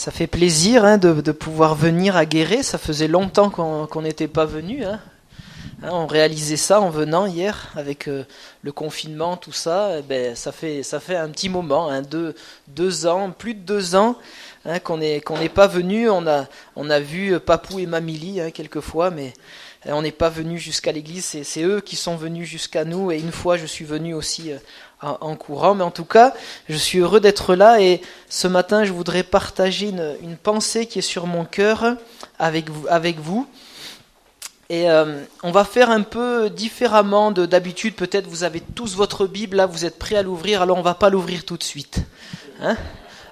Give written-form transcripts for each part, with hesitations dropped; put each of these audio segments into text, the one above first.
Ça fait plaisir de pouvoir venir à Guéret. Ça faisait longtemps qu'on n'était pas venu. On réalisait ça en venant hier avec le confinement, tout ça. Ça fait un petit moment, 2 ans, plus de 2 ans qu'on n'est pas venu. On a vu Papou et Mamili quelques fois, mais on n'est pas venu jusqu'à l'église. C'est eux qui sont venus jusqu'à nous. Et une fois, je suis venu aussi en courant. Mais en tout cas, je suis heureux d'être là. Et ce matin, je voudrais partager une pensée qui est sur mon cœur avec vous. Et on va faire un peu différemment d'habitude. Peut-être vous avez tous votre Bible, là, vous êtes prêts à l'ouvrir. Alors on ne va pas l'ouvrir tout de suite.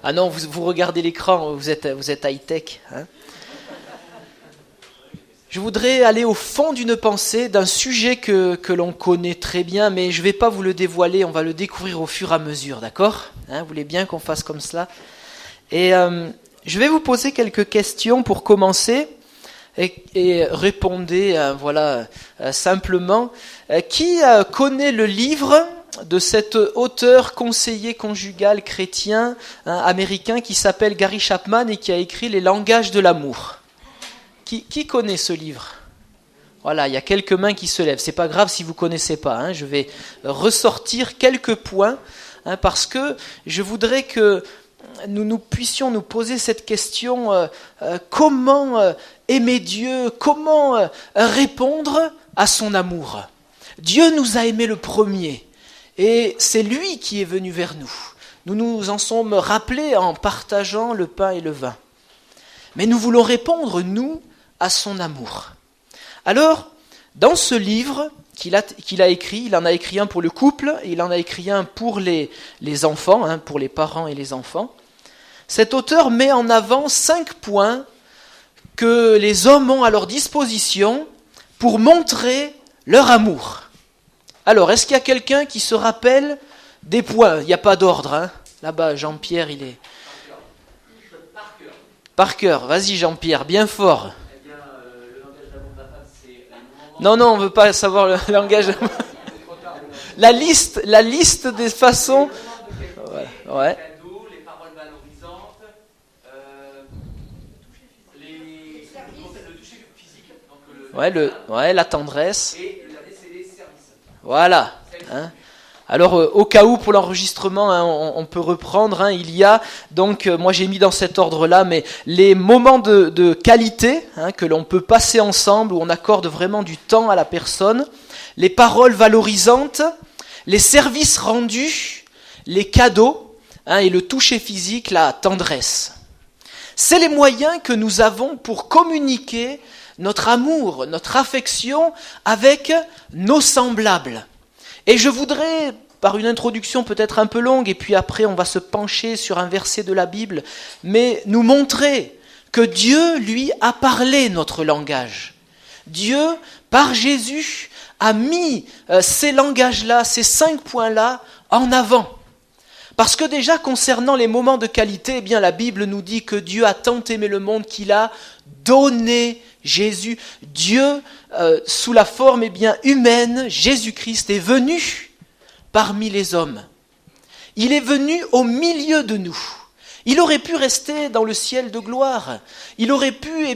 Ah non, vous regardez l'écran, vous êtes high-tech. Je voudrais aller au fond d'une pensée, d'un sujet que l'on connaît très bien, mais je ne vais pas vous le dévoiler, on va le découvrir au fur et à mesure, d'accord ? Vous voulez bien qu'on fasse comme cela ? Et je vais vous poser quelques questions pour commencer, et répondez simplement. Qui connaît le livre de cet auteur conseiller conjugal chrétien américain qui s'appelle Gary Chapman et qui a écrit Les langages de l'amour ? Qui connaît ce livre ? Voilà, il y a quelques mains qui se lèvent. C'est pas grave si vous connaissez pas. Je vais ressortir quelques points parce que je voudrais que nous puissions nous poser cette question comment aimer Dieu ? Comment répondre à son amour ? Dieu nous a aimés le premier et c'est lui qui est venu vers nous. Nous nous en sommes rappelés en partageant le pain et le vin. Mais nous voulons répondre, nous, à son amour. Alors, dans ce livre qu'il a écrit, il en a écrit un pour le couple, et il en a écrit un pour les enfants, pour les parents et les enfants. Cet auteur met en avant 5 points que les hommes ont à leur disposition pour montrer leur amour. Alors, est-ce qu'il y a quelqu'un qui se rappelle des points ? Il n'y a pas d'ordre. Là-bas, Jean-Pierre, il est... Par cœur. Vas-y, Jean-Pierre, bien fort. Le langage d'amour de la femme, c'est Non, on ne veut pas savoir le langage d'amour. La liste des façons... Ouais. Les paroles valorisantes, le toucher physique, donc la tendresse. Et les services. Voilà. Alors, au cas où, pour l'enregistrement, on peut reprendre. Il y a, donc, moi j'ai mis dans cet ordre-là, mais les moments de qualité que l'on peut passer ensemble, où on accorde vraiment du temps à la personne, les paroles valorisantes, les services rendus, les cadeaux, et le toucher physique, la tendresse. C'est les moyens que nous avons pour communiquer notre amour, notre affection avec nos semblables. Et je voudrais, par une introduction peut-être un peu longue, et puis après on va se pencher sur un verset de la Bible, mais nous montrer que Dieu, lui, a parlé notre langage. Dieu, par Jésus, a mis ces langages-là, ces 5 points-là en avant. Parce que déjà, concernant les moments de qualité, la Bible nous dit que Dieu a tant aimé le monde qu'il a donné Jésus. Dieu, sous la forme humaine, Jésus-Christ est venu parmi les hommes. Il est venu au milieu de nous. Il aurait pu rester dans le ciel de gloire. Il aurait pu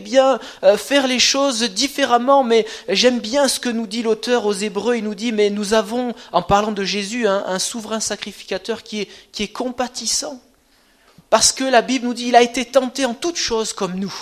faire les choses différemment, mais j'aime bien ce que nous dit l'auteur aux Hébreux. Il nous dit, mais nous avons, en parlant de Jésus, un souverain sacrificateur qui est compatissant. Parce que la Bible nous dit, il a été tenté en toutes choses comme nous.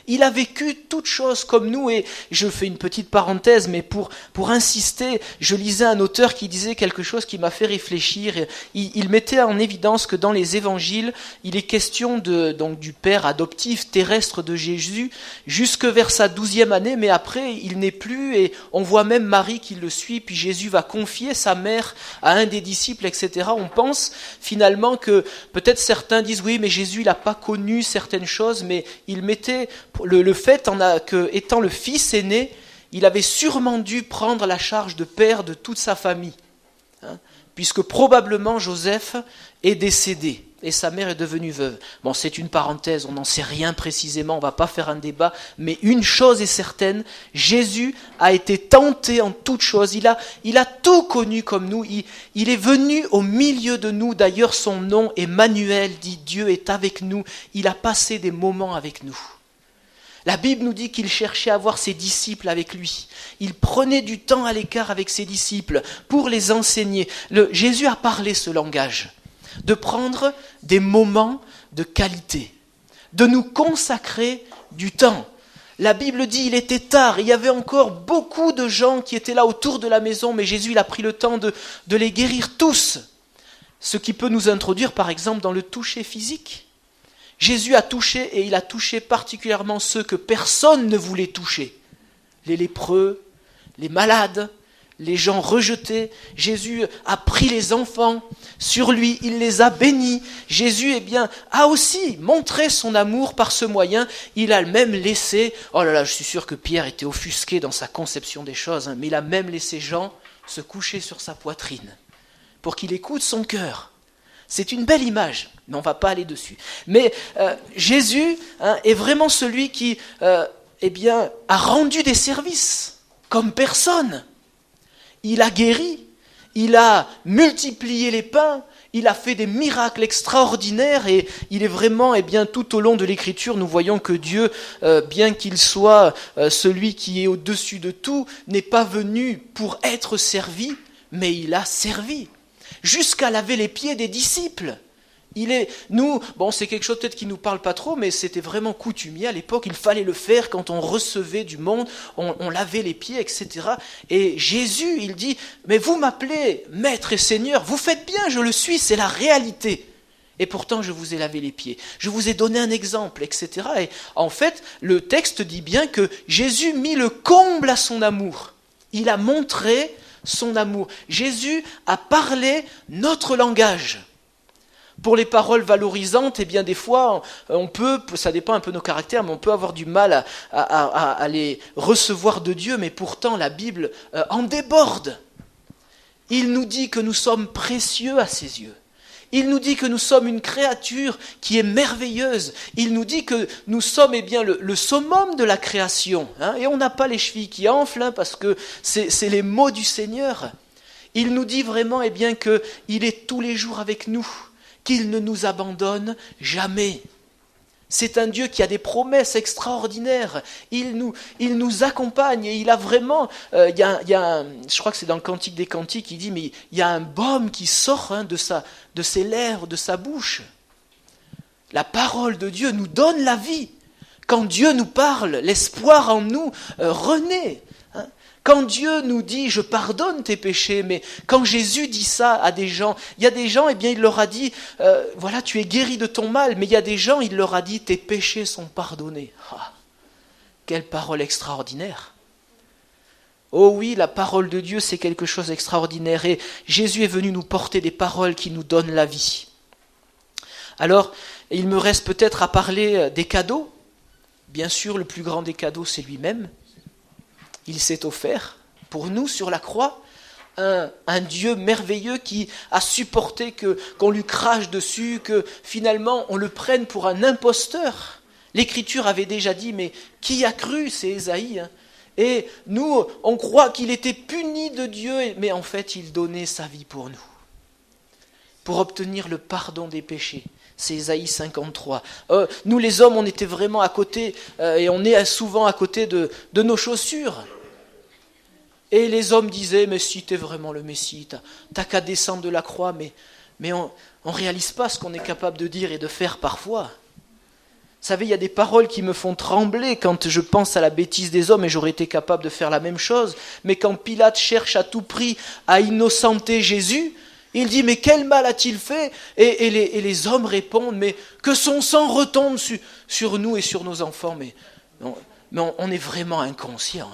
Il a vécu toutes choses comme nous, et je fais une petite parenthèse, mais pour insister, je lisais un auteur qui disait quelque chose qui m'a fait réfléchir. Il mettait en évidence que dans les évangiles, il est question du père adoptif terrestre de Jésus jusque vers sa 12e année, mais après il n'est plus, et on voit même Marie qui le suit, puis Jésus va confier sa mère à un des disciples, etc. On pense finalement que peut-être certains disent oui, mais Jésus il n'a pas connu certaines choses, mais il mettait le fait que, étant le fils aîné, il avait sûrement dû prendre la charge de père de toute sa famille. puisque probablement Joseph est décédé et sa mère est devenue veuve. Bon, c'est une parenthèse, on n'en sait rien précisément, on ne va pas faire un débat, mais une chose est certaine, Jésus a été tenté en toutes choses, il a tout connu comme nous, il est venu au milieu de nous, d'ailleurs son nom Emmanuel dit Dieu est avec nous, il a passé des moments avec nous. La Bible nous dit qu'il cherchait à avoir ses disciples avec lui. Il prenait du temps à l'écart avec ses disciples pour les enseigner. Jésus a parlé ce langage, de prendre des moments de qualité, de nous consacrer du temps. La Bible dit il était tard, il y avait encore beaucoup de gens qui étaient là autour de la maison, mais Jésus il a pris le temps de les guérir tous. Ce qui peut nous introduire par exemple dans le toucher physique. Jésus a touché et il a touché particulièrement ceux que personne ne voulait toucher. Les lépreux, les malades, les gens rejetés. Jésus a pris les enfants sur lui, il les a bénis. Jésus a aussi montré son amour par ce moyen. Il a même laissé, oh là là, je suis sûr que Pierre était offusqué dans sa conception des choses, mais il a même laissé Jean se coucher sur sa poitrine pour qu'il écoute son cœur. C'est une belle image, mais on ne va pas aller dessus. Mais Jésus est vraiment celui qui a rendu des services comme personne. Il a guéri, il a multiplié les pains, il a fait des miracles extraordinaires et il est vraiment, tout au long de l'Écriture, nous voyons que Dieu, bien qu'il soit celui qui est au-dessus de tout, n'est pas venu pour être servi, mais il a servi. Jusqu'à laver les pieds des disciples. C'est quelque chose peut-être qui ne nous parle pas trop, mais c'était vraiment coutumier à l'époque, il fallait le faire quand on recevait du monde, on lavait les pieds, etc. Et Jésus, il dit, mais vous m'appelez Maître et Seigneur, vous faites bien, je le suis, c'est la réalité. Et pourtant, je vous ai lavé les pieds, je vous ai donné un exemple, etc. Et en fait, le texte dit bien que Jésus mit le comble à son amour. Il a montré son amour. Jésus a parlé notre langage. Pour les paroles valorisantes, des fois, on peut, ça dépend un peu de nos caractères, mais on peut avoir du mal à les recevoir de Dieu, mais pourtant la Bible en déborde. Il nous dit que nous sommes précieux à ses yeux. Il nous dit que nous sommes une créature qui est merveilleuse. Il nous dit que nous sommes le summum de la création. Et on n'a pas les chevilles qui enflent parce que c'est les mots du Seigneur. Il nous dit vraiment qu'il est tous les jours avec nous, qu'il ne nous abandonne jamais. C'est un Dieu qui a des promesses extraordinaires. Il nous accompagne et il a vraiment... je crois que c'est dans le Cantique des Cantiques, il dit, mais il y a un baume qui sort de ses lèvres, de sa bouche. La parole de Dieu nous donne la vie. Quand Dieu nous parle, l'espoir en nous renaît. Quand Dieu nous dit « je pardonne tes péchés », mais quand Jésus dit ça à des gens, il y a des gens, il leur a dit « voilà, tu es guéri de ton mal », mais il y a des gens, il leur a dit « tes péchés sont pardonnés ». Quelle parole extraordinaire. Oh oui, la parole de Dieu, c'est quelque chose d'extraordinaire et Jésus est venu nous porter des paroles qui nous donnent la vie. Alors, il me reste peut-être à parler des cadeaux. Bien sûr, le plus grand des cadeaux, c'est lui-même. Il s'est offert pour nous sur la croix, un Dieu merveilleux qui a supporté qu'on lui crache dessus, que finalement on le prenne pour un imposteur. L'Écriture avait déjà dit, mais qui a cru, c'est Ésaïe. Et nous, on croit qu'il était puni de Dieu, mais en fait il donnait sa vie pour nous, pour obtenir le pardon des péchés. C'est Ésaïe 53. Nous les hommes, on était vraiment à côté, et on est souvent à côté de nos chaussures. Et les hommes disaient, mais si tu es vraiment le Messie, t'as qu'à descendre de la croix, mais on ne réalise pas ce qu'on est capable de dire et de faire parfois. Vous savez, il y a des paroles qui me font trembler quand je pense à la bêtise des hommes, et j'aurais été capable de faire la même chose, mais quand Pilate cherche à tout prix à innocenter Jésus, il dit, mais quel mal a-t-il fait ? Et les hommes répondent, mais que son sang retombe sur nous et sur nos enfants. Mais on est vraiment inconscient.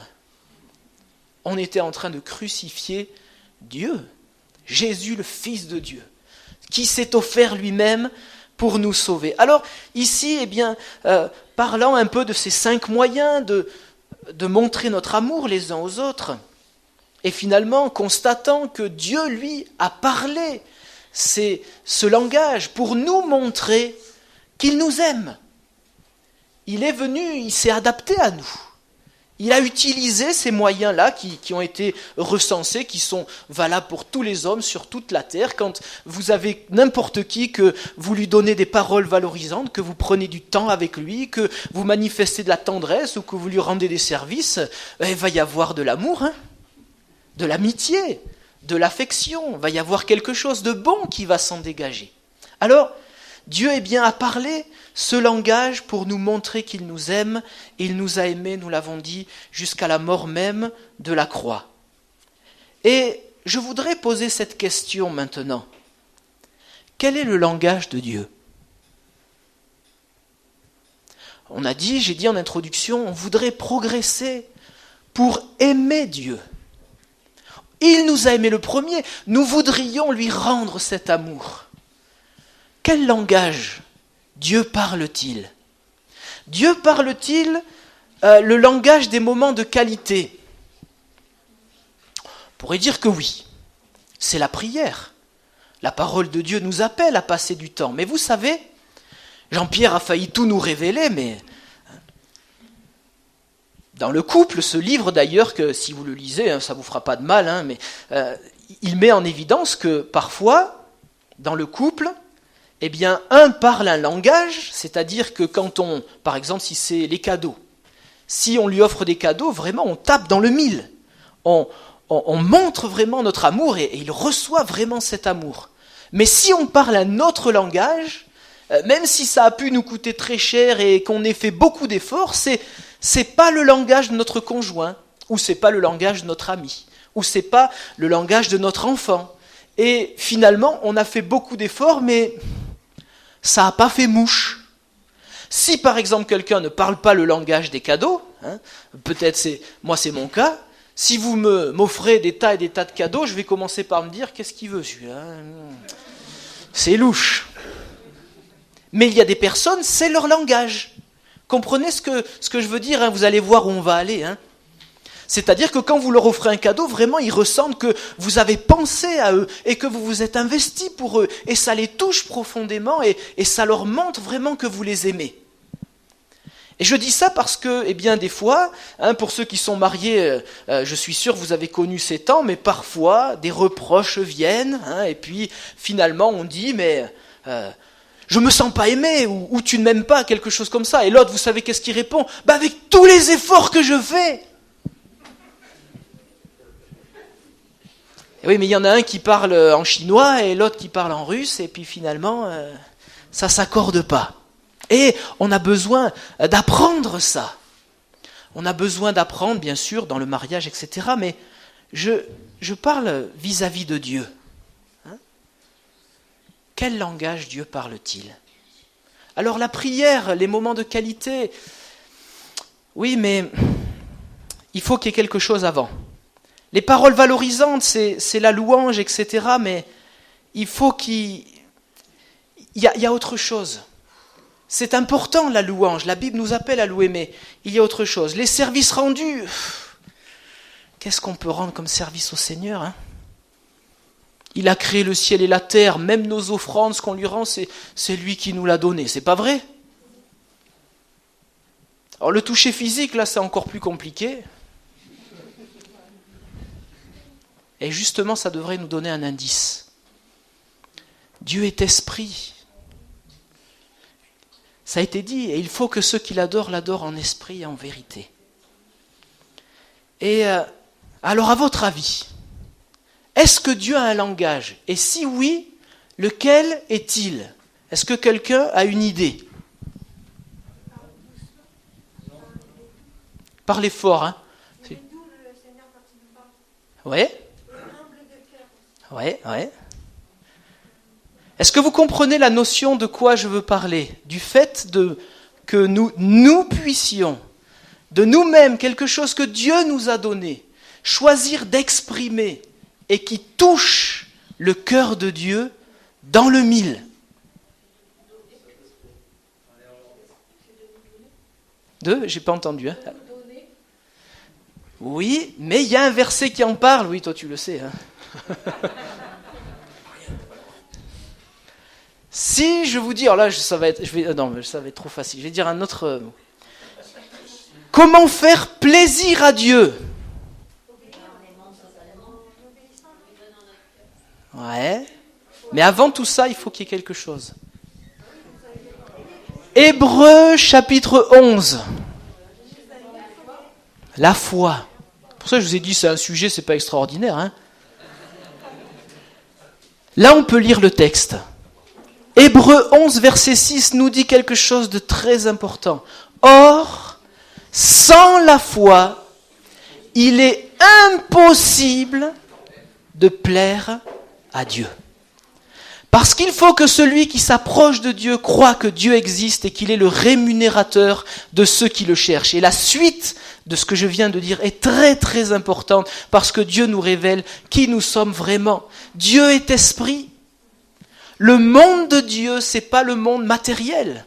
On était en train de crucifier Dieu, Jésus le Fils de Dieu, qui s'est offert lui-même pour nous sauver. Alors ici, parlant un peu de ces 5 moyens de montrer notre amour les uns aux autres, et finalement constatant que Dieu, lui, a parlé ce langage pour nous montrer qu'il nous aime. Il est venu, il s'est adapté à nous. Il a utilisé ces moyens-là qui ont été recensés, qui sont valables pour tous les hommes sur toute la terre. Quand vous avez n'importe qui, que vous lui donnez des paroles valorisantes, que vous prenez du temps avec lui, que vous manifestez de la tendresse ou que vous lui rendez des services, il va y avoir de l'amour, de l'amitié, de l'affection. Il va y avoir quelque chose de bon qui va s'en dégager. Alors, Dieu a parlé ce langage pour nous montrer qu'il nous aime. Il nous a aimés, nous l'avons dit, jusqu'à la mort même de la croix. Et je voudrais poser cette question maintenant. Quel est le langage de Dieu ? J'ai dit en introduction, on voudrait progresser pour aimer Dieu. Il nous a aimés le premier, nous voudrions lui rendre cet amour. Quel langage Dieu parle-t-il ? Dieu parle-t-il le langage des moments de qualité ? On pourrait dire que oui, c'est la prière. La parole de Dieu nous appelle à passer du temps. Mais vous savez, Jean-Pierre a failli tout nous révéler, mais dans le couple, ce livre d'ailleurs, que si vous le lisez, ça ne vous fera pas de mal, mais il met en évidence que parfois, dans le couple, un parle un langage, c'est-à-dire que quand par exemple, si c'est les cadeaux, si on lui offre des cadeaux, vraiment on tape dans le mille. On montre vraiment notre amour et il reçoit vraiment cet amour. Mais si on parle un autre langage, même si ça a pu nous coûter très cher et qu'on ait fait beaucoup d'efforts, c'est pas le langage de notre conjoint, ou c'est pas le langage de notre ami, ou c'est pas le langage de notre enfant. Et finalement, on a fait beaucoup d'efforts, mais ça n'a pas fait mouche. Si par exemple quelqu'un ne parle pas le langage des cadeaux, peut-être c'est mon cas, si vous m'offrez des tas et des tas de cadeaux, je vais commencer par me dire, qu'est-ce qu'il veut celui-là ? C'est louche. Mais il y a des personnes, c'est leur langage. Comprenez ce que je veux dire, vous allez voir où on va aller. C'est-à-dire que quand vous leur offrez un cadeau, vraiment, ils ressentent que vous avez pensé à eux et que vous vous êtes investi pour eux. Et ça les touche profondément et ça leur montre vraiment que vous les aimez. Et je dis ça parce que, des fois, pour ceux qui sont mariés, je suis sûr que vous avez connu ces temps, mais parfois, des reproches viennent, et puis finalement on dit, mais je me sens pas aimé, ou tu ne m'aimes pas, quelque chose comme ça. Et l'autre, vous savez qu'est-ce qu'il répond ? Avec tous les efforts que je fais. Oui, mais il y en a un qui parle en chinois et l'autre qui parle en russe, et puis finalement, ça ne s'accorde pas. Et on a besoin d'apprendre ça. On a besoin d'apprendre, bien sûr, dans le mariage, etc. Mais je parle vis-à-vis de Dieu. Quel langage Dieu parle-t-il ? Alors la prière, les moments de qualité, oui, mais il faut qu'il y ait quelque chose avant. Les paroles valorisantes, c'est la louange, etc. Mais il faut qu'il y a autre chose. C'est important la louange, la Bible nous appelle à louer, mais il y a autre chose. Les services rendus, qu'est-ce qu'on peut rendre comme service au Seigneur ? Il a créé le ciel et la terre, même nos offrandes, ce qu'on lui rend, c'est lui qui nous l'a donné, c'est pas vrai ? Alors le toucher physique, là c'est encore plus compliqué. Et justement, ça devrait nous donner un indice. Dieu est esprit. Ça a été dit, et il faut que ceux qui l'adorent en esprit et en vérité. Et alors, à votre avis, est-ce que Dieu a un langage ? Et si oui, lequel est-il ? Est-ce que quelqu'un a une idée ? Parlez fort, Oui. Ouais. Est-ce que vous comprenez la notion de quoi je veux parler ? Du fait que nous puissions, de nous-mêmes, quelque chose que Dieu nous a donné, choisir d'exprimer et qui touche le cœur de Dieu dans le mille. J'ai pas entendu. Oui, mais il y a un verset qui en parle. Oui, toi tu le sais. Hein. Si je vous dis, alors là, ça va être trop facile. Je vais dire un autre mot. Comment faire plaisir à Dieu? Ouais. Mais avant tout ça, il faut qu'il y ait quelque chose. Hébreux chapitre 11. La foi. Pour ça, je vous ai dit, c'est un sujet, c'est pas extraordinaire. Hein. Là, on peut lire le texte. Hébreux 11, verset 6 nous dit quelque chose de très important. Or, sans la foi, il est impossible de plaire à Dieu. Parce qu'il faut que celui qui s'approche de Dieu croit que Dieu existe et qu'il est le rémunérateur de ceux qui le cherchent. Et la suite de ce que je viens de dire est très très importante parce que Dieu nous révèle qui nous sommes vraiment. Dieu est esprit. Le monde de Dieu, c'est pas le monde matériel.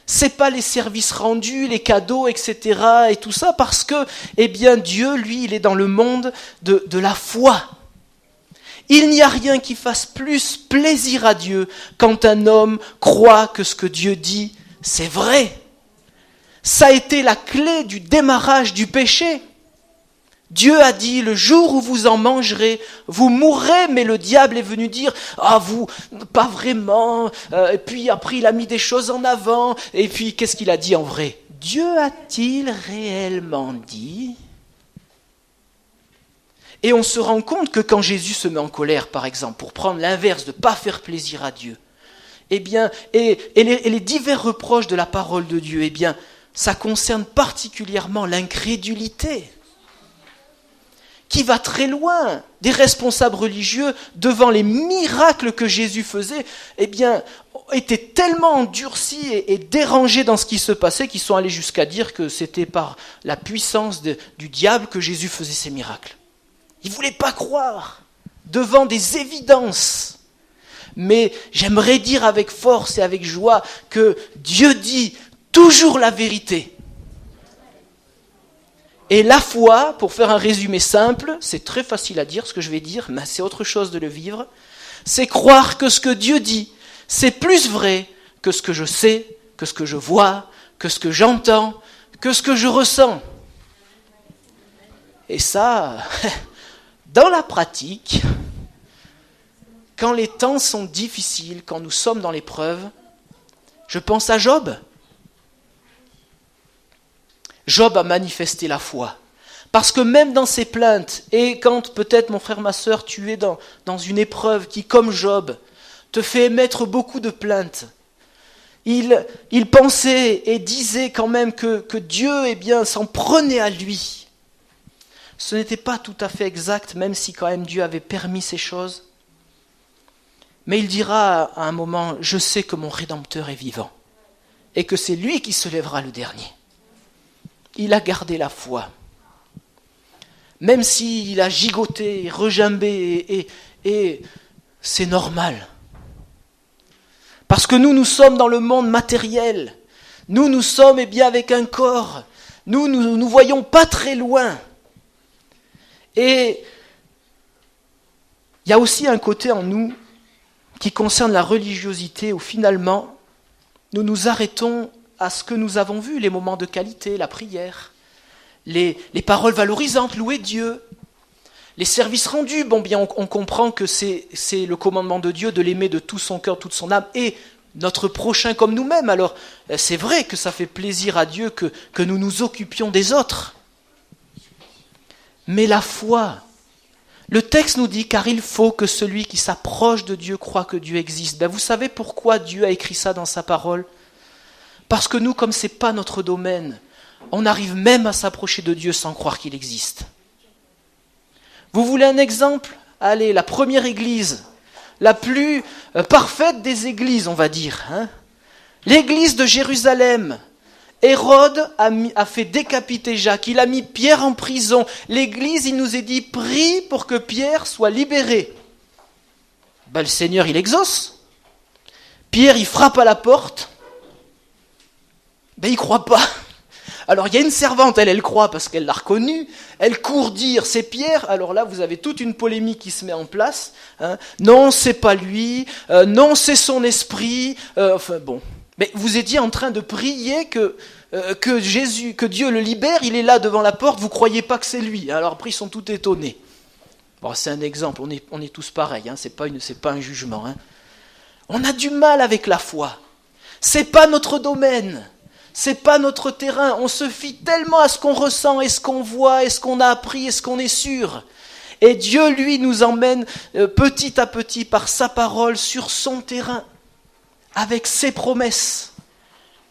C'est pas les services rendus, les cadeaux, etc. et tout ça parce que, eh bien, Dieu, lui, il est dans le monde de la foi. Il n'y a rien qui fasse plus plaisir à Dieu quand un homme croit que ce que Dieu dit, c'est vrai. Ça a été la clé du démarrage du péché. Dieu a dit, le jour où vous en mangerez, vous mourrez, mais le diable est venu dire, ah vous, pas vraiment, et puis après il a mis des choses en avant, et puis qu'est-ce qu'il a dit en vrai? Dieu a-t-il réellement dit? Et on se rend compte que quand Jésus se met en colère, par exemple, pour prendre l'inverse de ne pas faire plaisir à Dieu, eh bien, et les divers reproches de la parole de Dieu, eh bien, ça concerne particulièrement l'incrédulité, qui va très loin. Des responsables religieux, devant les miracles que Jésus faisait, eh bien, étaient tellement endurcis et dérangés dans ce qui se passait qu'ils sont allés jusqu'à dire que c'était par la puissance du diable que Jésus faisait ces miracles. Ils ne voulaient pas croire devant des évidences. Mais j'aimerais dire avec force et avec joie que Dieu dit toujours la vérité. Et la foi, pour faire un résumé simple, c'est très facile à dire ce que je vais dire, mais c'est autre chose de le vivre, c'est croire que ce que Dieu dit, c'est plus vrai que ce que je sais, que ce que je vois, que ce que j'entends, que ce que je ressens. Et ça, dans la pratique, quand les temps sont difficiles, quand nous sommes dans l'épreuve, je pense à Job. Job a manifesté la foi. Parce que même dans ses plaintes, et quand peut-être mon frère, ma sœur, tu es dans une épreuve qui, comme Job, te fait émettre beaucoup de plaintes, il pensait et disait quand même que Dieu, eh bien, s'en prenait à lui. Ce n'était pas tout à fait exact, même si quand même Dieu avait permis ces choses. Mais il dira à un moment, je sais que mon Rédempteur est vivant, et que c'est lui qui se lèvera le dernier. Il a gardé la foi. Même s'il a gigoté, regimbé, et c'est normal. Parce que nous sommes dans le monde matériel. Nous sommes eh bien, avec un corps. Nous voyons pas très loin. Et il y a aussi un côté en nous qui concerne la religiosité où finalement nous nous arrêtons à ce que nous avons vu, les moments de qualité, la prière, les paroles valorisantes, louer Dieu, les services rendus. Bon, bien, on comprend que c'est le commandement de Dieu de l'aimer de tout son cœur, toute son âme, et notre prochain comme nous-mêmes. Alors, c'est vrai que ça fait plaisir à Dieu que nous nous occupions des autres. Mais la foi, le texte nous dit, car il faut que celui qui s'approche de Dieu croit que Dieu existe. Ben, vous savez pourquoi Dieu a écrit ça dans sa parole ? Parce que nous, comme ce n'est pas notre domaine, on arrive même à s'approcher de Dieu sans croire qu'il existe. Vous voulez un exemple ? Allez, la première église, la plus parfaite des églises, on va dire. Hein ? L'église de Jérusalem. Hérode a fait décapiter Jacques, il a mis Pierre en prison. L'église, il nous est dit, prie pour que Pierre soit libéré. Ben, le Seigneur, il exauce. Pierre, il frappe à la porte. Ben, il ne croit pas. Alors il y a une servante, elle croit parce qu'elle l'a reconnu, elle court dire c'est Pierre, alors là vous avez toute une polémique qui se met en place, hein. Non c'est pas lui, non c'est son esprit, enfin bon. Mais vous étiez en train de prier que Dieu le libère, il est là devant la porte, vous croyez pas que c'est lui, alors après ils sont tout étonnés. Bon, c'est un exemple, on est tous pareils, hein, c'est pas un jugement. Hein. On a du mal avec la foi. C'est pas notre domaine, c'est pas notre terrain. On se fie tellement à ce qu'on ressent, et ce qu'on voit, et ce qu'on a appris, et ce qu'on est sûr. Et Dieu, lui, nous emmène petit à petit par sa parole sur son terrain, avec ses promesses.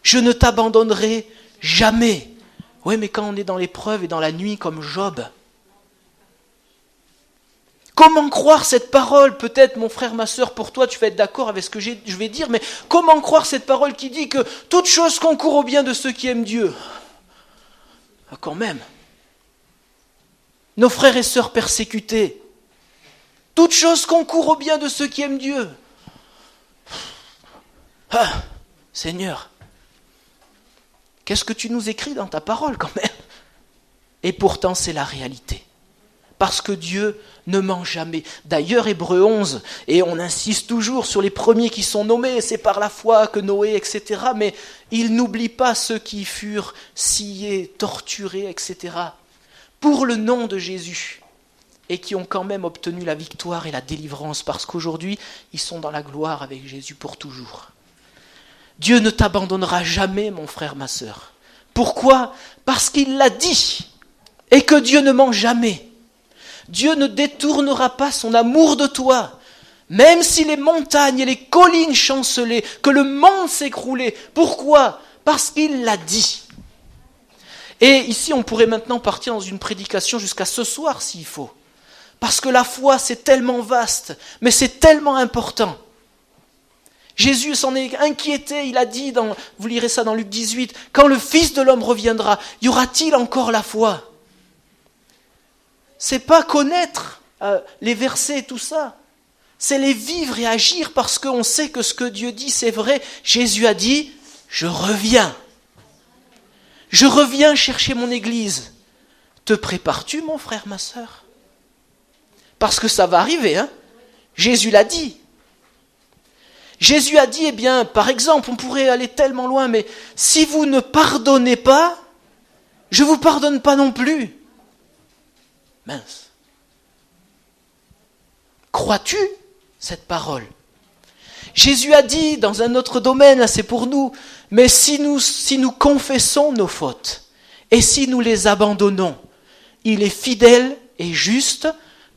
Je ne t'abandonnerai jamais. Oui, mais quand on est dans l'épreuve et dans la nuit comme Job, comment croire cette parole? Peut-être, mon frère, ma sœur, pour toi, tu vas être d'accord avec ce que je vais dire, mais comment croire cette parole qui dit que toute chose concourt au bien de ceux qui aiment Dieu? Quand même. Nos frères et sœurs persécutés, toute chose concourt au bien de ceux qui aiment Dieu. Ah, Seigneur, qu'est-ce que tu nous écris dans ta parole quand même? Et pourtant, c'est la réalité. Parce que Dieu ne ment jamais. D'ailleurs, Hébreux 11, et on insiste toujours sur les premiers qui sont nommés, c'est par la foi que Noé, etc. Mais il n'oublie pas ceux qui furent sciés, torturés, etc. pour le nom de Jésus, et qui ont quand même obtenu la victoire et la délivrance, parce qu'aujourd'hui, ils sont dans la gloire avec Jésus pour toujours. Dieu ne t'abandonnera jamais, mon frère, ma sœur. Pourquoi? Parce qu'il l'a dit, et que Dieu ne ment jamais. Dieu ne détournera pas son amour de toi, même si les montagnes et les collines chancelaient, que le monde s'écroulait. Pourquoi? Parce qu'il l'a dit. Et ici, on pourrait maintenant partir dans une prédication jusqu'à ce soir, s'il faut. Parce que la foi, c'est tellement vaste, mais c'est tellement important. Jésus s'en est inquiété, il a dit, vous lirez ça dans Luc 18, « Quand le Fils de l'homme reviendra, y aura-t-il encore la foi ?» C'est pas connaître les versets et tout ça. C'est les vivre et agir parce qu'on sait que ce que Dieu dit, c'est vrai. Jésus a dit, je reviens. Je reviens chercher mon église. Te prépares-tu, mon frère, ma sœur? Parce que ça va arriver, hein. Jésus l'a dit. Jésus a dit, eh bien, par exemple, on pourrait aller tellement loin, mais si vous ne pardonnez pas, je ne vous pardonne pas non plus. Mince. Crois-tu cette parole? Jésus a dit dans un autre domaine, là c'est pour nous, mais si nous confessons nos fautes et si nous les abandonnons, il est fidèle et juste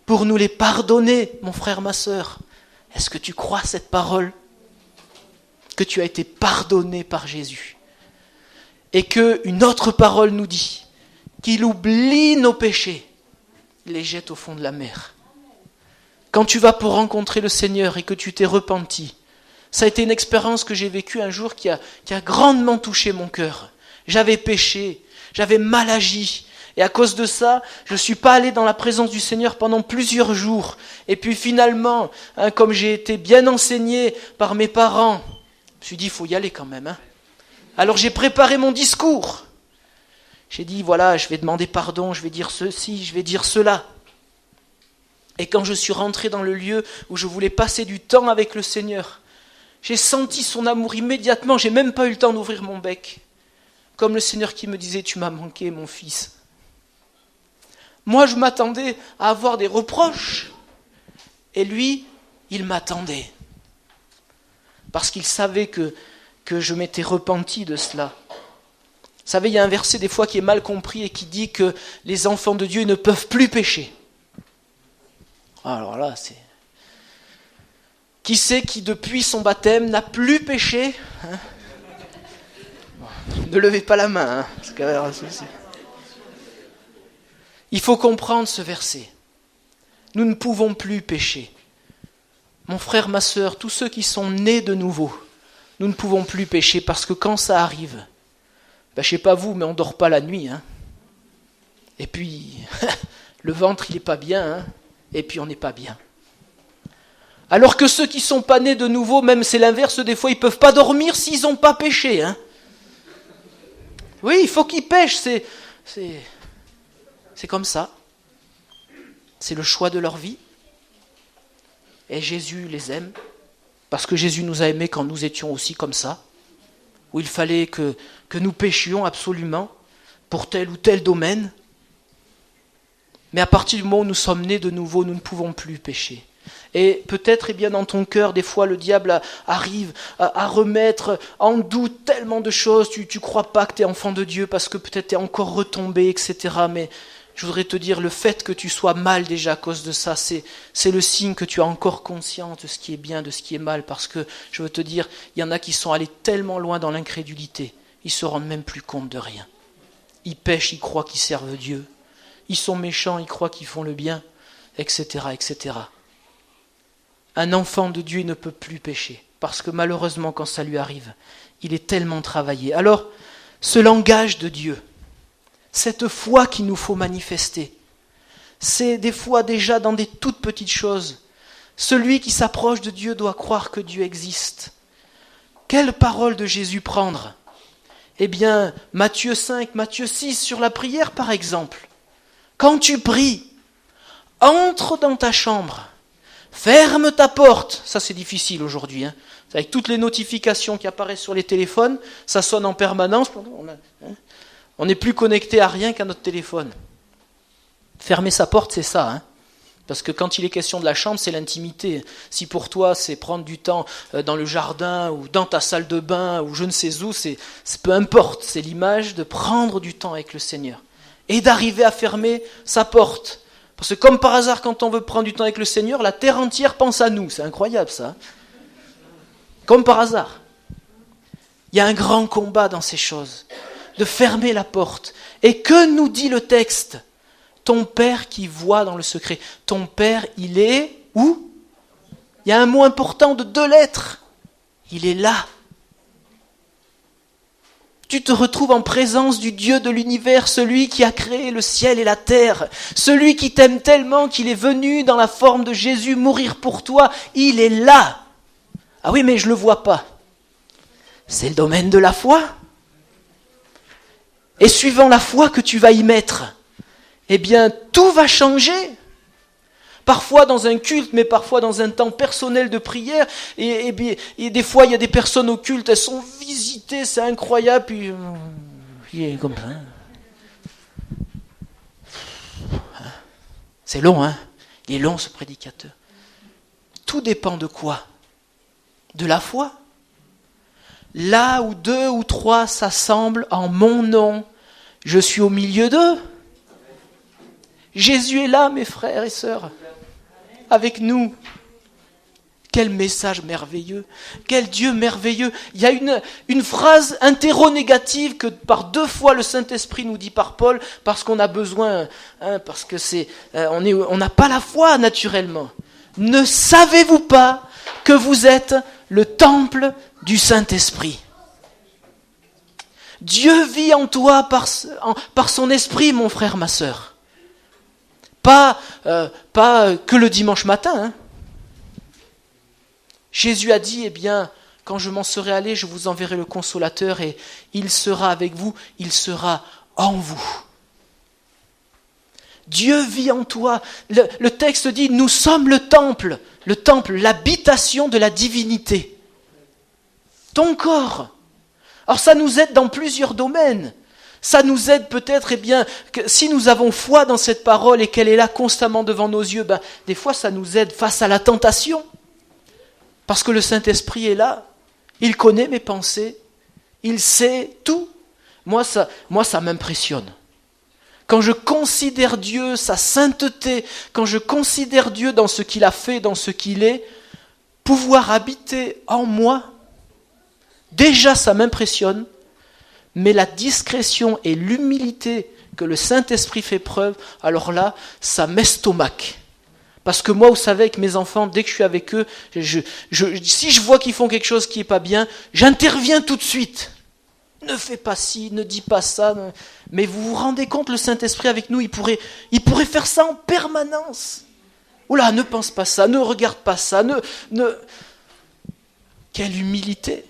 pour nous les pardonner, mon frère, ma sœur. Est-ce que tu crois cette parole? Que tu as été pardonné par Jésus. Et qu'une autre parole nous dit qu'il oublie nos péchés, les jette au fond de la mer. Quand tu vas pour rencontrer le Seigneur et que tu t'es repenti, ça a été une expérience que j'ai vécue un jour qui a grandement touché mon cœur. J'avais péché, j'avais mal agi, et à cause de ça, je ne suis pas allé dans la présence du Seigneur pendant plusieurs jours. Et puis finalement, comme j'ai été bien enseigné par mes parents, je me suis dit, il faut y aller quand même. Alors j'ai préparé mon discours. J'ai dit, voilà, je vais demander pardon, je vais dire ceci, je vais dire cela. Et quand je suis rentré dans le lieu où je voulais passer du temps avec le Seigneur, j'ai senti son amour immédiatement, j'ai même pas eu le temps d'ouvrir mon bec. Comme le Seigneur qui me disait, tu m'as manqué, mon fils. Moi, je m'attendais à avoir des reproches. Et lui, il m'attendait. Parce qu'il savait que je m'étais repenti de cela. Vous savez, il y a un verset des fois qui est mal compris et qui dit que les enfants de Dieu ne peuvent plus pécher. Alors là, c'est... Qui c'est qui, depuis son baptême, n'a plus péché, hein? Ne levez pas la main, hein, parce qu'il y a un souci. Il faut comprendre ce verset. Nous ne pouvons plus pécher. Mon frère, ma sœur, tous ceux qui sont nés de nouveau, nous ne pouvons plus pécher parce que quand ça arrive, je ne sais pas vous, mais on ne dort pas la nuit. Hein. Et puis, le ventre, il n'est pas bien, hein. Et puis on n'est pas bien. Alors que ceux qui ne sont pas nés de nouveau, même c'est l'inverse, des fois, ils ne peuvent pas dormir s'ils n'ont pas péché. Hein. Oui, il faut qu'ils pêchent, c'est comme ça. C'est le choix de leur vie. Et Jésus les aime, parce que Jésus nous a aimés quand nous étions aussi comme ça, où il fallait que nous péchions absolument pour tel ou tel domaine. Mais à partir du moment où nous sommes nés de nouveau, nous ne pouvons plus pécher. Et peut-être, bien dans ton cœur, des fois, le diable arrive à remettre en doute tellement de choses. Tu crois pas que tu es enfant de Dieu parce que peut-être tu es encore retombé, etc. Mais je voudrais te dire, le fait que tu sois mal déjà à cause de ça, c'est le signe que tu as encore conscience de ce qui est bien, de ce qui est mal. Parce que, je veux te dire, il y en a qui sont allés tellement loin dans l'incrédulité, ils se rendent même plus compte de rien. Ils pêchent, ils croient qu'ils servent Dieu. Ils sont méchants, ils croient qu'ils font le bien, etc., etc. Un enfant de Dieu ne peut plus pécher, parce que malheureusement, quand ça lui arrive, il est tellement travaillé. Alors, ce langage de Dieu, cette foi qu'il nous faut manifester, c'est des fois déjà dans des toutes petites choses. Celui qui s'approche de Dieu doit croire que Dieu existe. Quelle parole de Jésus prendre ? Eh bien, Matthieu 5, Matthieu 6, sur la prière par exemple. Quand tu pries, entre dans ta chambre, ferme ta porte. Ça c'est difficile aujourd'hui, hein. Avec toutes les notifications qui apparaissent sur les téléphones, ça sonne en permanence. On n'est plus connecté à rien qu'à notre téléphone. Fermer sa porte, c'est ça, hein. Parce que quand il est question de la chambre, c'est l'intimité. Si pour toi, c'est prendre du temps dans le jardin ou dans ta salle de bain ou je ne sais où, c'est peu importe. C'est l'image de prendre du temps avec le Seigneur et d'arriver à fermer sa porte. Parce que comme par hasard, quand on veut prendre du temps avec le Seigneur, la terre entière pense à nous. C'est incroyable ça. Comme par hasard. Il y a un grand combat dans ces choses. De fermer la porte. Et que nous dit le texte ? Ton Père qui voit dans le secret. Ton Père, il est où ? Il y a un mot important de 2 lettres. Il est là. Tu te retrouves en présence du Dieu de l'univers, celui qui a créé le ciel et la terre, celui qui t'aime tellement qu'il est venu dans la forme de Jésus mourir pour toi. Il est là. Ah oui, mais je ne le vois pas. C'est le domaine de la foi. Et suivant la foi que tu vas y mettre, eh bien, tout va changer. Parfois dans un culte, mais parfois dans un temps personnel de prière. Et des fois, il y a des personnes au culte, elles sont visitées, c'est incroyable. Puis, il est comme ça. C'est long, hein ? Il est long, ce prédicateur. Tout dépend de quoi ? De la foi. Là où 2 ou 3 s'assemblent en mon nom, je suis au milieu d'eux. Jésus est là, mes frères et sœurs, avec nous. Quel message merveilleux, quel Dieu merveilleux. Il y a une phrase interronégative que par 2 fois le Saint-Esprit nous dit par Paul, parce qu'on a besoin, parce que on n'a pas la foi naturellement. Ne savez-vous pas que vous êtes le temple du Saint-Esprit ? Dieu vit en toi par son esprit, mon frère, ma sœur. Pas que le dimanche matin. Hein. Jésus a dit, eh bien, quand je m'en serai allé, je vous enverrai le Consolateur et il sera avec vous, il sera en vous. Dieu vit en toi. Le texte dit, nous sommes le temple, l'habitation de la divinité. Ton corps. Alors ça nous aide dans plusieurs domaines. Ça nous aide peut-être, eh bien, que si nous avons foi dans cette parole et qu'elle est là constamment devant nos yeux, des fois ça nous aide face à la tentation. Parce que le Saint-Esprit est là, il connaît mes pensées, il sait tout. Moi, ça m'impressionne. Quand je considère Dieu, sa sainteté, quand je considère Dieu dans ce qu'il a fait, dans ce qu'il est, pouvoir habiter en moi, déjà ça m'impressionne. Mais la discrétion et l'humilité que le Saint-Esprit fait preuve, alors là, ça m'estomaque. Parce que moi, vous savez, avec mes enfants, dès que je suis avec eux, si je vois qu'ils font quelque chose qui n'est pas bien, j'interviens tout de suite. Ne fais pas ci, ne dis pas ça. Mais vous vous rendez compte, le Saint-Esprit avec nous, il pourrait faire ça en permanence. Oula, ne pense pas ça, ne regarde pas ça, Quelle humilité!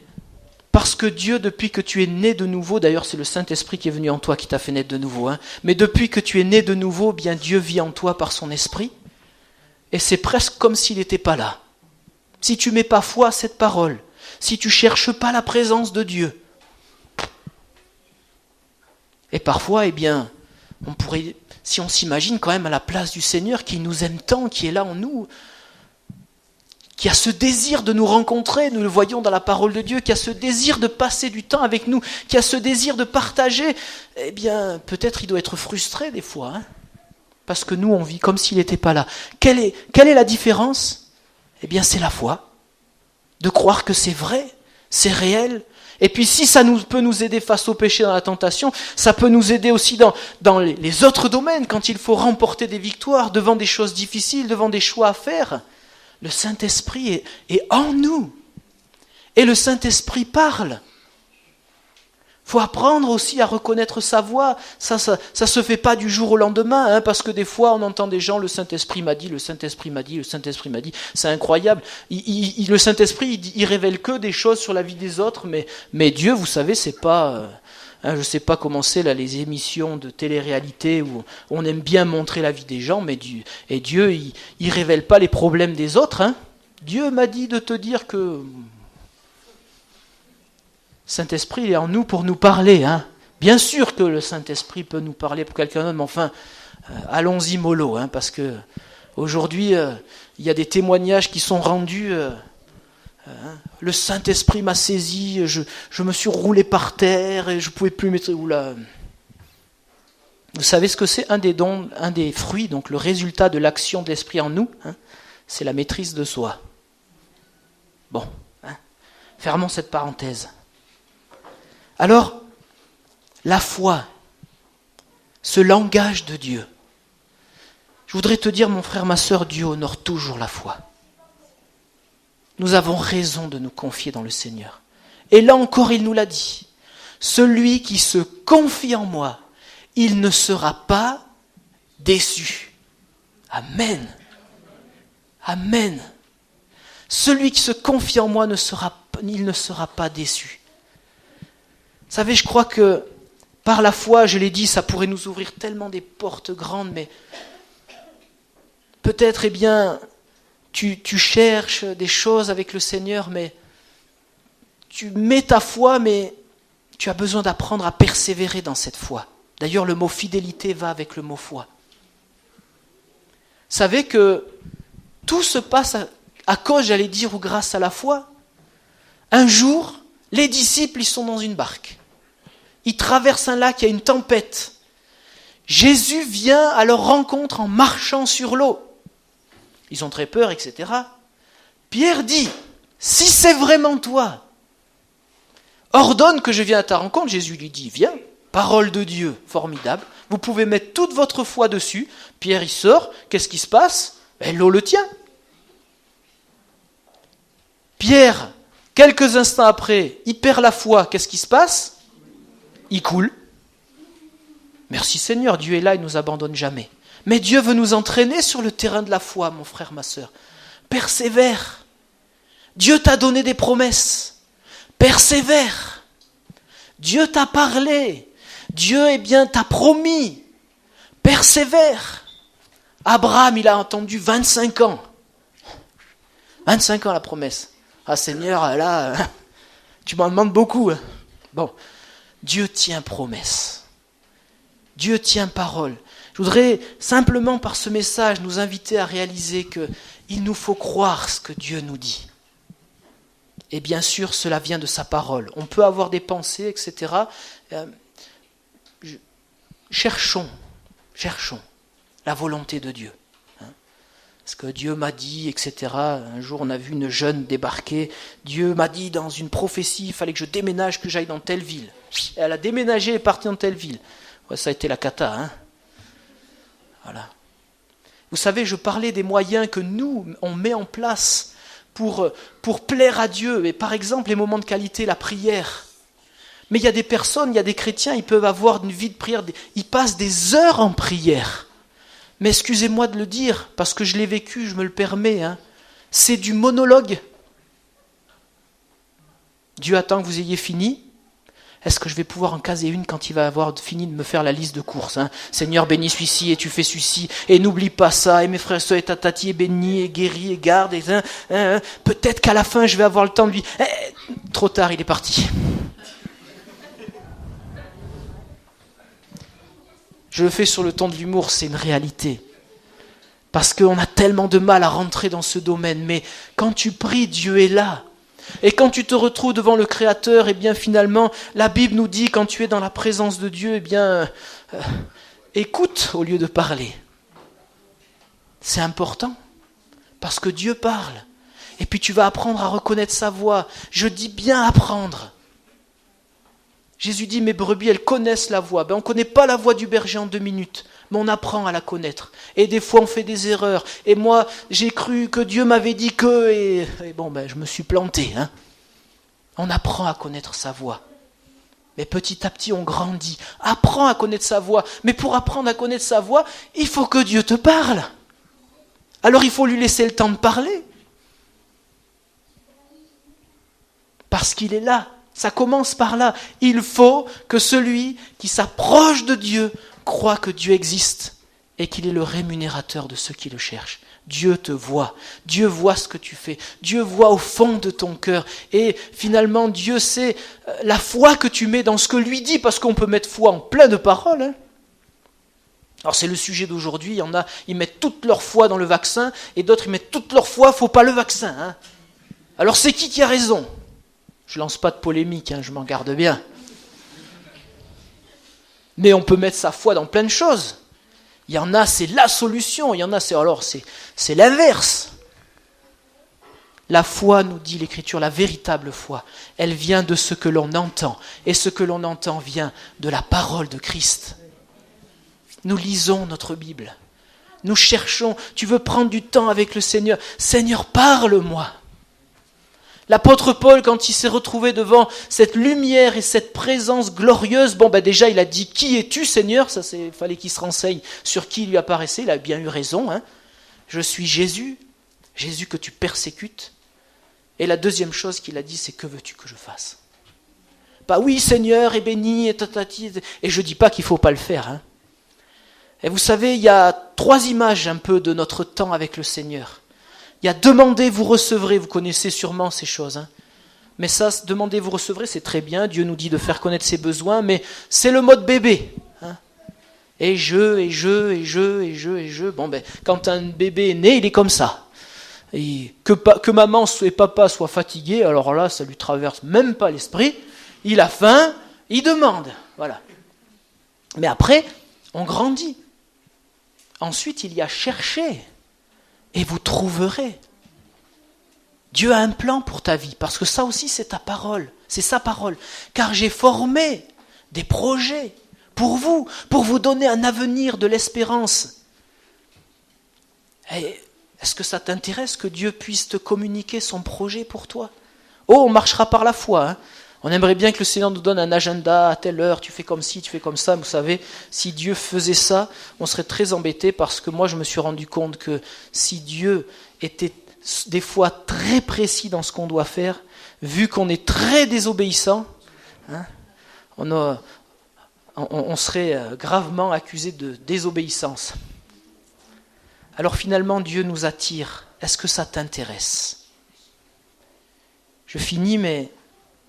Parce que Dieu, depuis que tu es né de nouveau, d'ailleurs c'est le Saint-Esprit qui est venu en toi qui t'a fait naître de nouveau, mais depuis que tu es né de nouveau, bien Dieu vit en toi par son Esprit, et c'est presque comme s'il n'était pas là. Si tu mets pas foi à cette parole, si tu cherches pas la présence de Dieu, et parfois, on pourrait, si on s'imagine quand même à la place du Seigneur qui nous aime tant, qui est là en nous, qui a ce désir de nous rencontrer, nous le voyons dans la parole de Dieu, qui a ce désir de passer du temps avec nous, qui a ce désir de partager, peut-être il doit être frustré des fois, parce que nous on vit comme s'il n'était pas là. Quelle est la différence ? C'est la foi, de croire que c'est vrai, c'est réel. Et puis si ça peut nous aider face au péché dans la tentation, ça peut nous aider aussi dans les autres domaines, quand il faut remporter des victoires devant des choses difficiles, devant des choix à faire. Le Saint-Esprit est en nous. Et le Saint-Esprit parle. Il faut apprendre aussi à reconnaître sa voix. Ça se fait pas du jour au lendemain, parce que des fois on entend des gens, le Saint-Esprit m'a dit, le Saint-Esprit m'a dit, le Saint-Esprit m'a dit. C'est incroyable. Le Saint-Esprit, il révèle que des choses sur la vie des autres, mais Dieu, vous savez, c'est pas... je ne sais pas comment c'est là, les émissions de télé-réalité où on aime bien montrer la vie des gens, mais Dieu, il révèle pas les problèmes des autres. Dieu m'a dit de te dire que... Saint-Esprit, il est en nous pour nous parler. Bien sûr que le Saint-Esprit peut nous parler pour quelqu'un d'autre, mais enfin, allons-y mollo, parce que aujourd'hui, il y a des témoignages qui sont rendus... le Saint-Esprit m'a saisi, je me suis roulé par terre et je ne pouvais plus mettre... Oula. Vous savez ce que c'est ? Un des fruits, donc le résultat de l'action de l'Esprit en nous, c'est la maîtrise de soi. Bon, fermons cette parenthèse. Alors, la foi, ce langage de Dieu. Je voudrais te dire, mon frère, ma sœur, Dieu honore toujours la foi. Nous avons raison de nous confier dans le Seigneur. Et là encore, il nous l'a dit. Celui qui se confie en moi, il ne sera pas déçu. Amen. Amen. Celui qui se confie en moi, il ne sera pas déçu. Vous savez, je crois que par la foi, je l'ai dit, ça pourrait nous ouvrir tellement des portes grandes, mais peut-être, tu cherches des choses avec le Seigneur, mais tu mets ta foi, mais tu as besoin d'apprendre à persévérer dans cette foi. D'ailleurs, le mot fidélité va avec le mot foi. Vous savez que tout se passe à cause, j'allais dire, ou grâce à la foi. Un jour, les disciples, ils sont dans une barque. Ils traversent un lac, il y a une tempête. Jésus vient à leur rencontre en marchant sur l'eau. Ils ont très peur, etc. Pierre dit, si c'est vraiment toi, ordonne que je vienne à ta rencontre. Jésus lui dit, viens, parole de Dieu, formidable. Vous pouvez mettre toute votre foi dessus. Pierre, il sort, qu'est-ce qui se passe ? L'eau le tient. Pierre, quelques instants après, il perd la foi, qu'est-ce qui se passe ? Il coule. Merci Seigneur, Dieu est là, il ne nous abandonne jamais. Mais Dieu veut nous entraîner sur le terrain de la foi, mon frère, ma sœur. Persévère. Dieu t'a donné des promesses. Persévère. Dieu t'a parlé. Dieu, t'a promis. Persévère. Abraham, il a entendu 25 ans. 25 ans la promesse. Ah Seigneur, là, tu m'en demandes beaucoup. Bon, Dieu tient promesse. Dieu tient parole. Je voudrais simplement par ce message nous inviter à réaliser qu'il nous faut croire ce que Dieu nous dit. Et bien sûr, cela vient de sa parole. On peut avoir des pensées, etc. Cherchons la volonté de Dieu. Ce que Dieu m'a dit, etc. Un jour, on a vu une jeune débarquer. Dieu m'a dit dans une prophétie, il fallait que je déménage, que j'aille dans telle ville. Et elle a déménagé et est partie dans telle ville. Ouais, ça a été la cata, Voilà. Vous savez, je parlais des moyens que nous, on met en place pour plaire à Dieu. Et par exemple, les moments de qualité, la prière. Mais il y a des personnes, il y a des chrétiens, ils peuvent avoir une vie de prière, ils passent des heures en prière. Mais excusez-moi de le dire, parce que je l'ai vécu, je me le permets, c'est du monologue. Dieu attend que vous ayez fini. Est-ce que je vais pouvoir en caser une quand il va avoir fini de me faire la liste de courses, hein? Seigneur, bénis celui-ci et tu fais celui-ci, et n'oublie pas ça, et mes frères et sœurs, et ta tati est bénie, et guérie, et garde, et peut-être qu'à la fin je vais avoir le temps de lui... trop tard, il est parti. Je le fais sur le ton de l'humour, c'est une réalité. Parce qu'on a tellement de mal à rentrer dans ce domaine, mais quand tu pries, Dieu est là. Et quand tu te retrouves devant le Créateur, eh bien finalement, la Bible nous dit, quand tu es dans la présence de Dieu, eh bien, écoute au lieu de parler. C'est important, parce que Dieu parle. Et puis tu vas apprendre à reconnaître sa voix. Je dis bien apprendre. Jésus dit, mes brebis, elles connaissent la voix. On ne connaît pas la voix du berger en 2 minutes, mais on apprend à la connaître. Et des fois, on fait des erreurs. Et moi, j'ai cru que Dieu m'avait dit que... Et je me suis planté. Hein. On apprend à connaître sa voix. Mais petit à petit, on grandit. Apprends à connaître sa voix. Mais pour apprendre à connaître sa voix, il faut que Dieu te parle. Alors, il faut lui laisser le temps de parler. Parce qu'il est là. Ça commence par là. Il faut que celui qui s'approche de Dieu croit que Dieu existe et qu'il est le rémunérateur de ceux qui le cherchent. Dieu te voit. Dieu voit ce que tu fais. Dieu voit au fond de ton cœur. Et finalement, Dieu sait la foi que tu mets dans ce que lui dit, parce qu'on peut mettre foi en plein de paroles. Hein. Alors c'est le sujet d'aujourd'hui. Il y en a, ils mettent toute leur foi dans le vaccin, et d'autres, ils mettent toute leur foi, faut pas le vaccin. Hein. Alors c'est qui a raison ? Je lance pas de polémique, hein, je m'en garde bien. Mais on peut mettre sa foi dans plein de choses. Il y en a, c'est la solution. Il y en a, c'est l'inverse. La foi, nous dit l'Écriture, la véritable foi, elle vient de ce que l'on entend. Et ce que l'on entend vient de la parole de Christ. Nous lisons notre Bible. Nous cherchons, tu veux prendre du temps avec le Seigneur. Seigneur, parle-moi. L'apôtre Paul, quand il s'est retrouvé devant cette lumière et cette présence glorieuse, déjà il a dit « Qui es-tu, Seigneur ?» Il fallait qu'il se renseigne sur qui lui apparaissait, il a bien eu raison. Hein. Je suis Jésus, Jésus que tu persécutes. Et la deuxième chose qu'il a dit, c'est « Que veux-tu que je fasse ?» Pas « Oui, Seigneur, est béni, et tatati. » Et je ne dis pas qu'il ne faut pas le faire. Hein. Et vous savez, il y a 3 images un peu de notre temps avec le Seigneur. Il y a demandez, vous recevrez, vous connaissez sûrement ces choses. Hein. Mais ça, demandez, vous recevrez, c'est très bien. Dieu nous dit de faire connaître ses besoins, mais c'est le mode bébé. Hein. Et je. Quand un bébé est né, il est comme ça. Et que maman et papa soient fatigués, alors là, ça lui traverse même pas l'esprit. Il a faim, il demande. Voilà. Mais après, on grandit. Ensuite, il y a chercher. Et vous trouverez. Dieu a un plan pour ta vie, parce que ça aussi c'est ta parole, c'est sa parole. Car j'ai formé des projets pour vous donner un avenir de l'espérance. Et est-ce que ça t'intéresse que Dieu puisse te communiquer son projet pour toi ? On marchera par la foi. Hein. On aimerait bien que le Seigneur nous donne un agenda à telle heure, tu fais comme ci, tu fais comme ça. Vous savez, si Dieu faisait ça, on serait très embêté, parce que moi je me suis rendu compte que si Dieu était des fois très précis dans ce qu'on doit faire, vu qu'on est très désobéissant, hein, on serait gravement accusé de désobéissance. Alors finalement, Dieu nous attire. Est-ce que ça t'intéresse ? Je finis, mais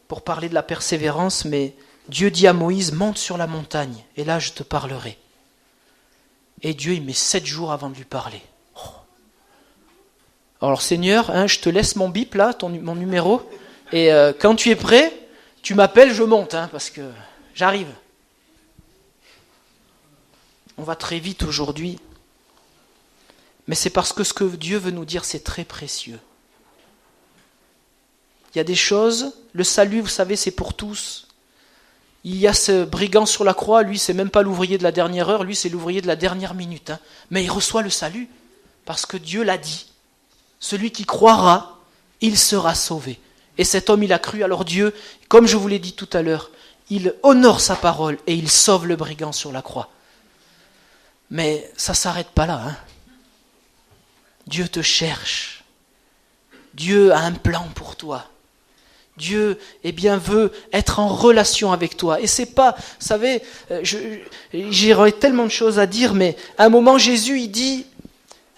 pour parler de la persévérance, mais Dieu dit à Moïse, monte sur la montagne, et là je te parlerai. Et Dieu, il met 7 jours avant de lui parler. Oh. Alors Seigneur, hein, je te laisse mon bip là, mon numéro, et quand tu es prêt, tu m'appelles, je monte, hein, parce que j'arrive. On va très vite aujourd'hui, mais c'est parce que ce que Dieu veut nous dire, c'est très précieux. Il y a des choses, le salut, vous savez, c'est pour tous. Il y a ce brigand sur la croix, lui, c'est même pas l'ouvrier de la dernière heure, lui, c'est l'ouvrier de la dernière minute. Hein. Mais il reçoit le salut, parce que Dieu l'a dit. Celui qui croira, il sera sauvé. Et cet homme, il a cru, alors Dieu, comme je vous l'ai dit tout à l'heure, il honore sa parole et il sauve le brigand sur la croix. Mais ça ne s'arrête pas là. Hein. Dieu te cherche. Dieu a un plan pour toi. Dieu, veut être en relation avec toi. Et c'est pas, vous savez, j'aurais tellement de choses à dire, mais à un moment, Jésus,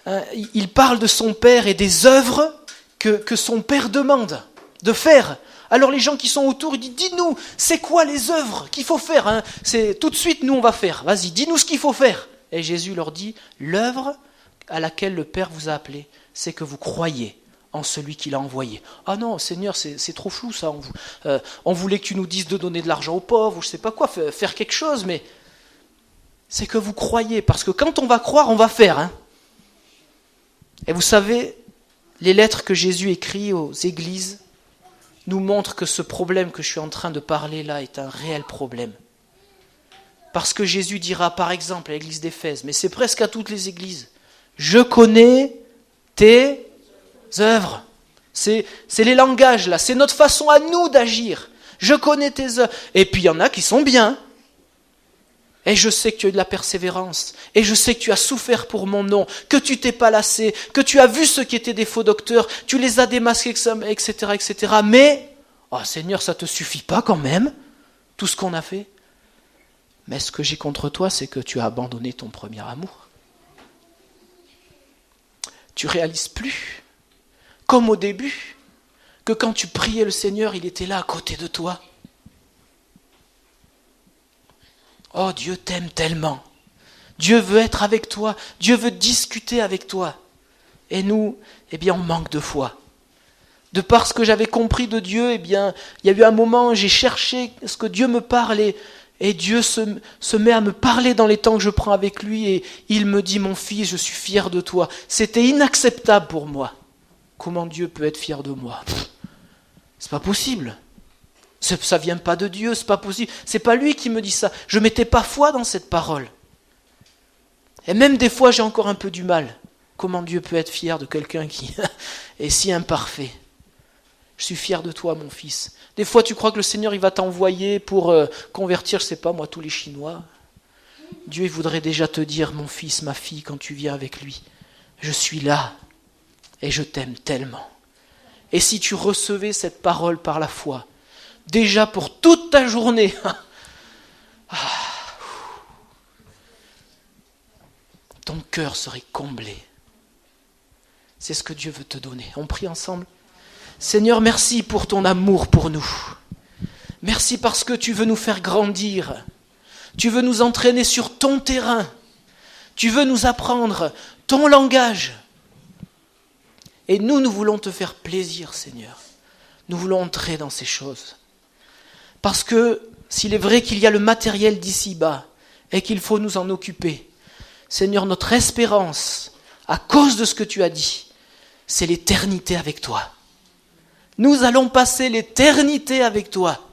il parle de son Père et des œuvres que son Père demande de faire. Alors les gens qui sont autour, ils disent, dis-nous, c'est quoi les œuvres qu'il faut faire, C'est tout de suite, nous, on va faire. Vas-y, dis-nous ce qu'il faut faire. Et Jésus leur dit, l'œuvre à laquelle le Père vous a appelé, c'est que vous croyez en celui qui l'a envoyé. Ah non, Seigneur, c'est trop flou ça. On voulait que tu nous dises de donner de l'argent aux pauvres, ou je sais pas quoi, faire quelque chose, mais c'est que vous croyez, parce que quand on va croire, on va faire. Et vous savez, les lettres que Jésus écrit aux églises nous montrent que ce problème que je suis en train de parler là est un réel problème. Parce que Jésus dira, par exemple, à l'église d'Éphèse, mais c'est presque à toutes les églises, je connais tes œuvres. C'est les langages là, c'est notre façon à nous d'agir. Je connais tes œuvres. Et puis il y en a qui sont bien. Et je sais que tu as eu de la persévérance. Et je sais que tu as souffert pour mon nom, que tu t'es pas lassé, que tu as vu ceux qui étaient des faux docteurs, tu les as démasqués, etc., etc. Mais, oh Seigneur, ça te suffit pas quand même, tout ce qu'on a fait. Mais ce que j'ai contre toi, c'est que tu as abandonné ton premier amour. Tu réalises plus, comme au début, que quand tu priais le Seigneur, il était là à côté de toi. Oh, Dieu t'aime tellement. Dieu veut être avec toi. Dieu veut discuter avec toi. Et nous, on manque de foi. De par ce que j'avais compris de Dieu, il y a eu un moment où j'ai cherché ce que Dieu me parle et Dieu se met à me parler dans les temps que je prends avec lui et il me dit, mon fils, je suis fier de toi. C'était inacceptable pour moi. Comment Dieu peut être fier de moi ? C'est pas possible. Ça vient pas de Dieu, c'est pas possible. C'est pas lui qui me dit ça. Je mettais pas foi dans cette parole. Et même des fois, j'ai encore un peu du mal. Comment Dieu peut être fier de quelqu'un qui est si imparfait ? Je suis fier de toi, mon fils. Des fois, tu crois que le Seigneur, il va t'envoyer pour convertir, je sais pas moi, tous les Chinois. Dieu, il voudrait déjà te dire, mon fils, ma fille, quand tu viens avec lui, je suis là et je t'aime tellement. Et si tu recevais cette parole par la foi, déjà pour toute ta journée, ton cœur serait comblé. C'est ce que Dieu veut te donner. On prie ensemble. Seigneur, merci pour ton amour pour nous. Merci parce que tu veux nous faire grandir. Tu veux nous entraîner sur ton terrain. Tu veux nous apprendre ton langage. Et nous voulons te faire plaisir, Seigneur. Nous voulons entrer dans ces choses. Parce que s'il est vrai qu'il y a le matériel d'ici-bas et qu'il faut nous en occuper, Seigneur, notre espérance, à cause de ce que tu as dit, c'est l'éternité avec toi. Nous allons passer l'éternité avec toi.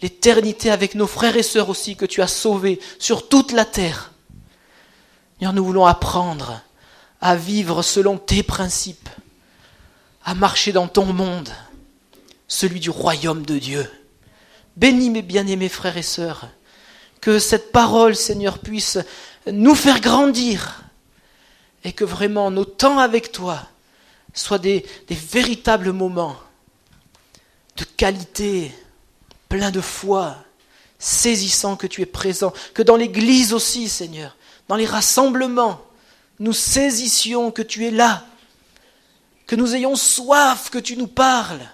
L'éternité avec nos frères et sœurs aussi que tu as sauvés sur toute la terre. Seigneur, nous voulons apprendre à vivre selon tes principes, à marcher dans ton monde, celui du royaume de Dieu. Bénis mes bien-aimés frères et sœurs, que cette parole, Seigneur, puisse nous faire grandir et que vraiment nos temps avec toi soient des véritables moments de qualité, plein de foi, saisissant que tu es présent, que dans l'église aussi, Seigneur, dans les rassemblements, nous saisissions que tu es là, que nous ayons soif que tu nous parles,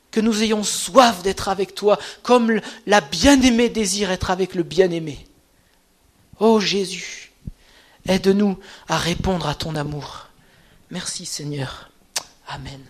que nous ayons soif d'être avec toi, comme la bien-aimée désire être avec le bien-aimé. Ô Jésus, aide-nous à répondre à ton amour. Merci Seigneur. Amen.